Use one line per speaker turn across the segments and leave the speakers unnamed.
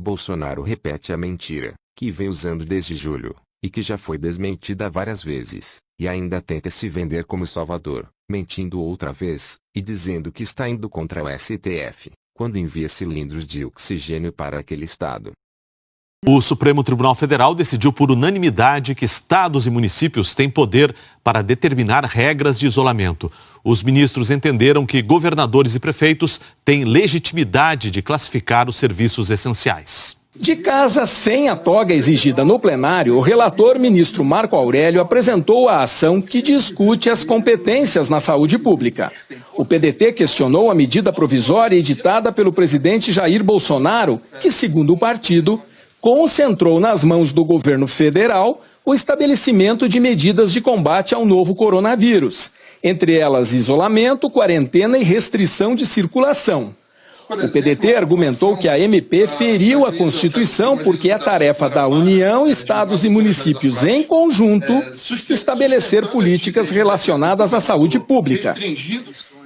Bolsonaro repete a mentira, que vem usando desde julho, e que já foi desmentida várias vezes, e ainda tenta se vender como salvador, mentindo outra vez, e dizendo que está indo contra o STF, quando envia cilindros de oxigênio para aquele estado.
O Supremo Tribunal Federal decidiu por unanimidade que estados e municípios têm poder para determinar regras de isolamento. Os ministros entenderam que governadores e prefeitos têm legitimidade de classificar os serviços essenciais.
De casa sem a toga exigida no plenário, o relator ministro Marco Aurélio apresentou a ação que discute as competências na saúde pública. O PDT questionou a medida provisória editada pelo presidente Jair Bolsonaro, que, segundo o partido, concentrou nas mãos do governo federal o estabelecimento de medidas de combate ao novo coronavírus, entre elas isolamento, quarentena e restrição de circulação. O PDT argumentou que a MP feriu a Constituição porque é tarefa da União, estados e municípios em conjunto estabelecer políticas relacionadas à saúde pública.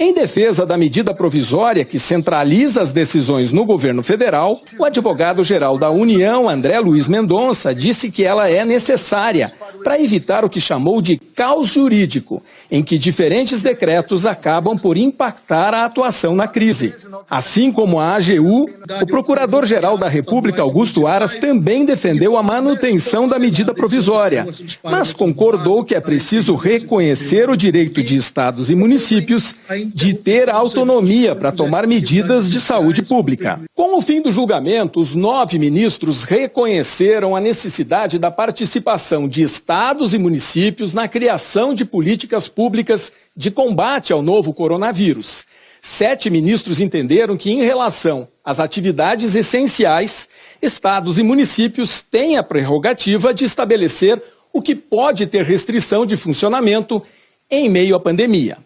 Em defesa da medida provisória que centraliza as decisões no governo federal, o advogado-geral da União, André Luiz Mendonça, disse que ela é necessária para evitar o que chamou de caos jurídico, em que diferentes decretos acabam por impactar a atuação na crise. Assim como a AGU, o Procurador-Geral da República, Augusto Aras, também defendeu a manutenção da medida provisória, mas concordou que é preciso reconhecer o direito de estados e municípios de ter autonomia para tomar medidas de saúde pública. Com o fim do julgamento, os 9 ministros reconheceram a necessidade da participação de estados e municípios na criação de políticas públicas de combate ao novo coronavírus. 7 ministros entenderam que, em relação às atividades essenciais, estados e municípios têm a prerrogativa de estabelecer o que pode ter restrição de funcionamento em meio à pandemia.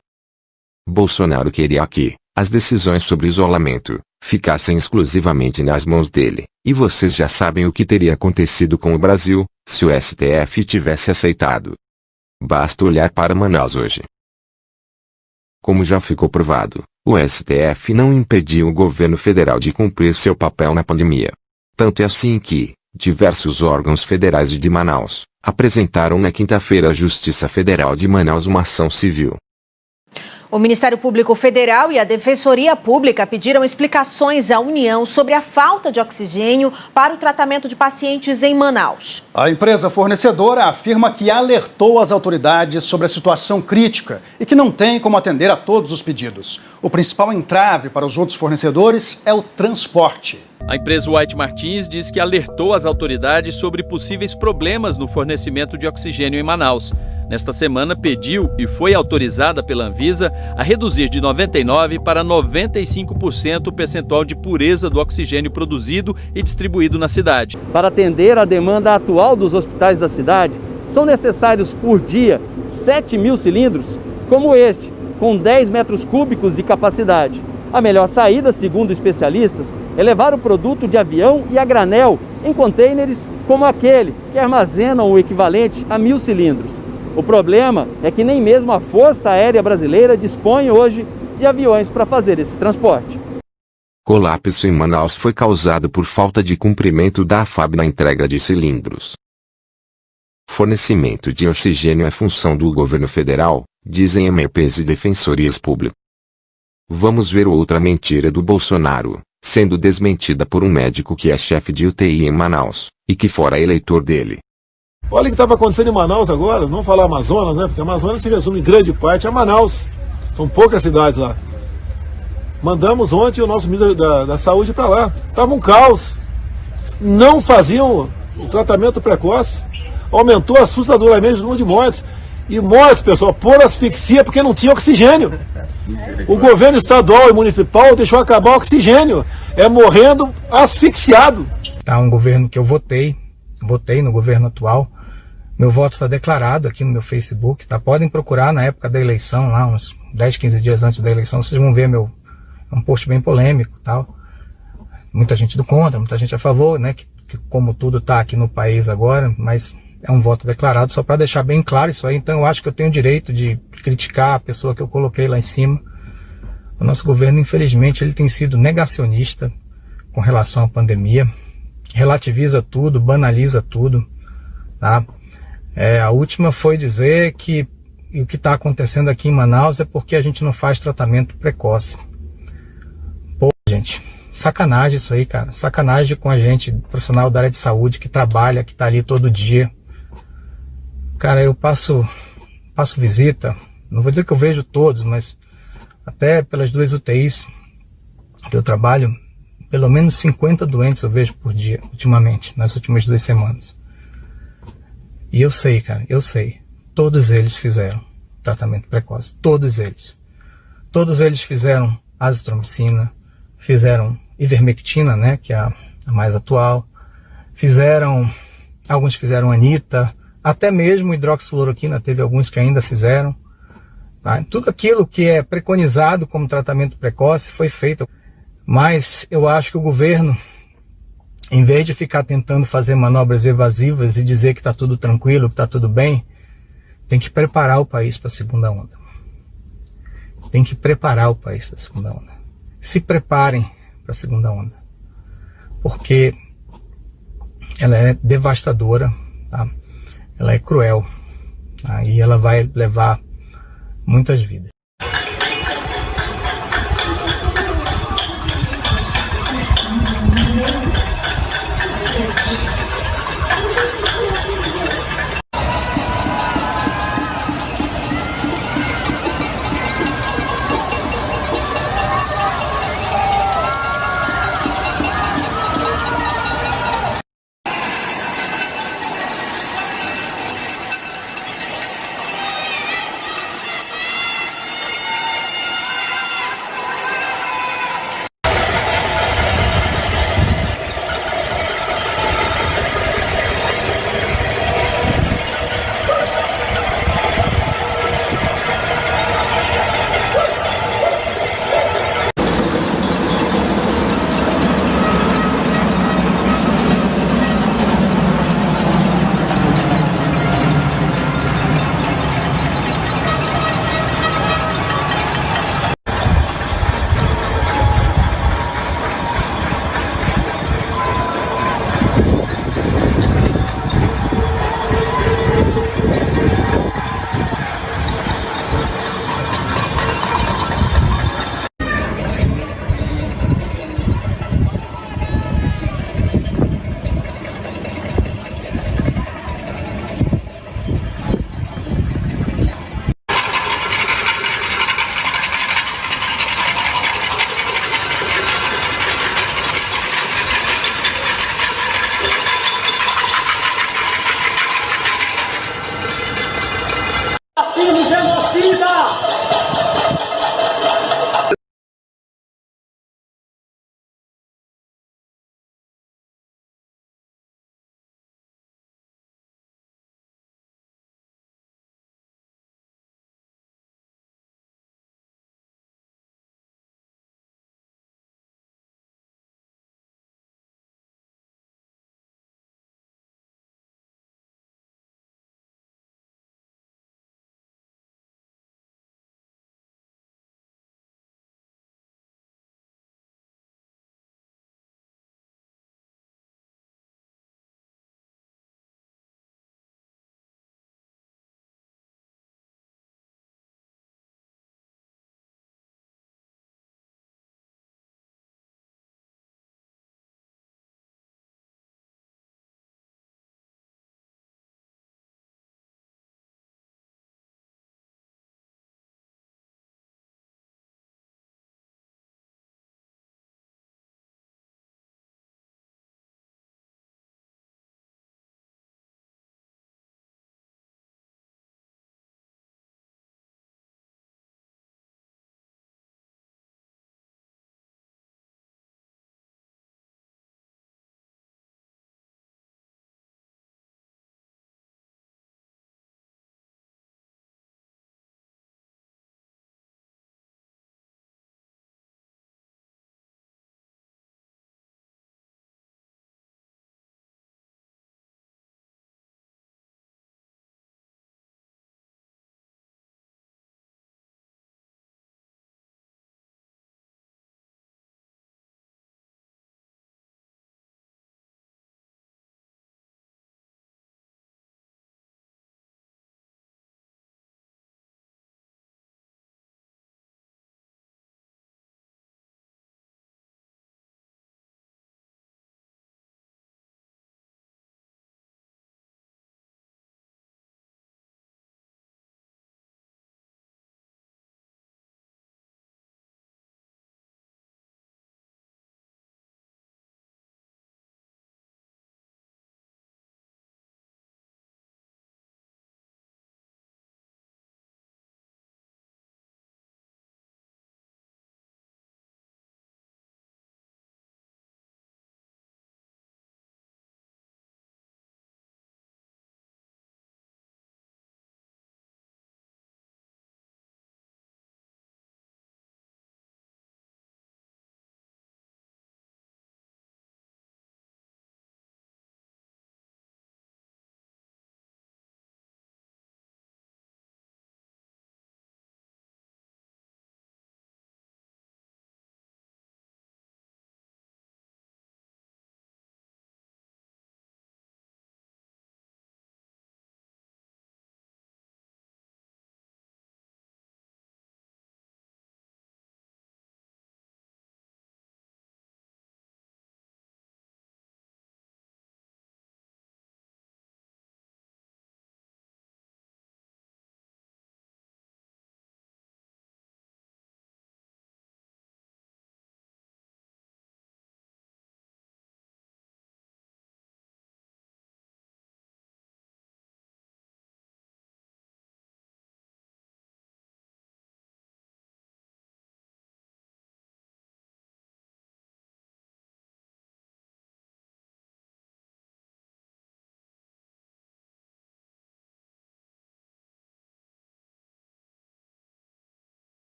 Bolsonaro queria que as decisões sobre isolamento ficassem exclusivamente nas mãos dele, e vocês já sabem o que teria acontecido com o Brasil se o STF tivesse aceitado. Basta olhar para Manaus hoje. Como já ficou provado, o STF não impediu o governo federal de cumprir seu papel na pandemia. Tanto é assim que diversos órgãos federais de Manaus apresentaram na quinta-feira à Justiça Federal de Manaus uma ação civil.
O Ministério Público Federal e a Defensoria Pública pediram explicações à União sobre a falta de oxigênio para o tratamento de pacientes em Manaus.
A empresa fornecedora afirma que alertou as autoridades sobre a situação crítica e que não tem como atender a todos os pedidos. O principal entrave para os outros fornecedores é o transporte.
A empresa White Martins diz que alertou as autoridades sobre possíveis problemas no fornecimento de oxigênio em Manaus. Nesta semana, pediu e foi autorizada pela Anvisa a reduzir de 99% para 95% o percentual de pureza do oxigênio produzido e distribuído na cidade.
Para atender a demanda atual dos hospitais da cidade, são necessários por dia 7.000 cilindros, como este, com 10 metros cúbicos de capacidade. A melhor saída, segundo especialistas, é levar o produto de avião e a granel em contêineres como aquele, que armazenam o equivalente a 1.000 cilindros. O problema é que nem mesmo a Força Aérea Brasileira dispõe hoje de aviões para fazer esse transporte.
Colapso em Manaus foi causado por falta de cumprimento da AFAB na entrega de cilindros. Fornecimento de oxigênio é função do governo federal, dizem MPs e defensorias públicas. Vamos ver outra mentira do Bolsonaro, sendo desmentida por um médico que é chefe de UTI em Manaus, e que fora eleitor dele.
Olha o que estava acontecendo em Manaus agora, não falar Amazonas, né? Porque Amazonas se resume em grande parte a Manaus. São poucas cidades lá. Mandamos ontem o nosso ministro da Saúde para lá. Estava um caos. Não faziam o tratamento precoce. Aumentou assustadoramente o número de mortes. E mortes, pessoal, por asfixia, porque não tinha oxigênio. O governo estadual e municipal deixou acabar o oxigênio. É morrendo asfixiado.
Tá um governo que eu votei no governo atual. Meu voto está declarado aqui no meu Facebook, tá? Podem procurar na época da eleição, lá uns 10, 15 dias antes da eleição, vocês vão ver um post bem polêmico, tal. Muita gente do contra, muita gente a favor, né? Que como tudo tá aqui no país agora, mas é um voto declarado, só para deixar bem claro isso aí. Então eu acho que eu tenho o direito de criticar a pessoa que eu coloquei lá em cima. O nosso governo, infelizmente, ele tem sido negacionista com relação à pandemia. relativiza tudo, banaliza tudo, tá? A última foi dizer que o que está acontecendo aqui em Manaus é porque a gente não faz tratamento precoce. Pô, gente, sacanagem isso aí, cara. Sacanagem com a gente, profissional da área de saúde, que trabalha, que está ali todo dia. Cara, eu passo visita, não vou dizer que eu vejo todos, mas até pelas 2 UTIs que eu trabalho, pelo menos 50 doentes eu vejo por dia, ultimamente, nas últimas 2 semanas. E eu sei, cara, eu sei. Todos eles fizeram tratamento precoce. Todos eles. Todos eles fizeram azitromicina, fizeram ivermectina, né, que é a mais atual. Alguns fizeram anita, até mesmo hidroxicloroquina, teve alguns que ainda fizeram. Tá? Tudo aquilo que é preconizado como tratamento precoce foi feito. Mas eu acho que o governo, em vez de ficar tentando fazer manobras evasivas e dizer que está tudo tranquilo, que está tudo bem, tem que preparar o país para a segunda onda. Tem que preparar o país para a segunda onda. Se preparem para a segunda onda. Porque ela é devastadora, tá? Ela é cruel, tá? E ela vai levar muitas vidas.